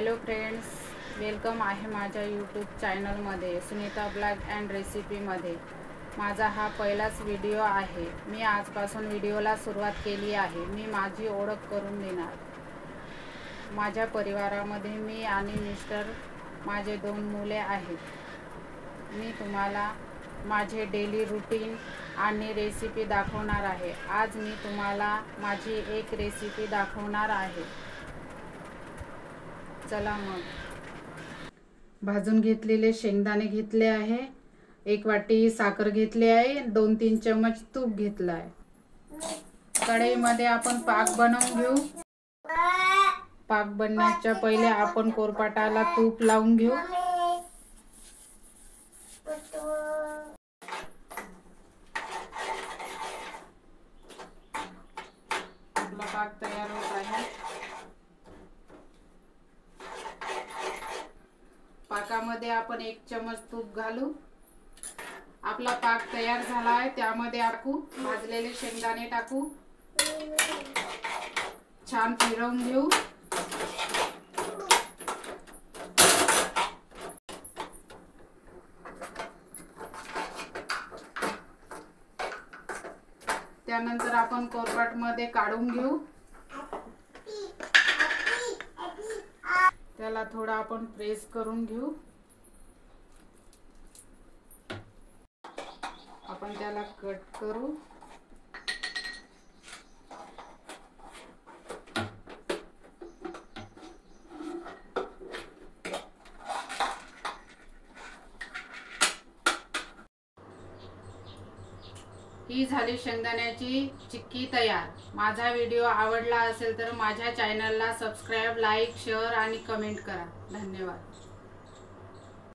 Hello friends, welcome आहे माझ्या YouTube चॅनलमध्ये सुनीता ब्लॉग अँड रेसिपीमध्ये। माझा हा पहिलाच व्हिडिओ आहे। मी आजपासून व्हिडिओला सुरुवात केली आहे। मी माझी ओळख करून देणार। माझ्या परिवारामध्ये मी आणि मिस्टर, माझे 2 मुले आहेत। मी तुम्हाला माझे डेली रूटीन आणि रेसिपी दाखवणार आहे। आज मी तुम्हाला माझी एक रेसिपी दाखवणार आहे। चला मग। भाजून घेतलेले शेंगदाणे घेतले आहे, 1 वाटी साखर घेतली आहे, 2-3 चम्मच तूप घेतला आहे। कढईमध्ये आपण पाक बनवून घेऊ। पाक बनण्याच्या पहिले आपण कोरपाटाला तूप लावून घेऊ। आपला पाक तयार होत आहे। पाकामध्ये आपण 1 चम्मच तूप घालू। आपला पाक तयार झाला आहे। त्यामध्ये आपण भाजलेले शेंगदाणे टाकू, छान फिरवून घेऊ। त्यानंतर आपण कोरपाटमध्ये काढून घेऊ। त्याला थोडा आपण प्रेस करून घेऊ। आपण त्याला कट करू। ही झाली शेंगदाण्याची चिक्की तयार। माझा व्हिडिओ आवडला असेल तर माझ्या चॅनलला सबस्क्राइब, लाईक, शेअर आणि कमेंट करा। धन्यवाद।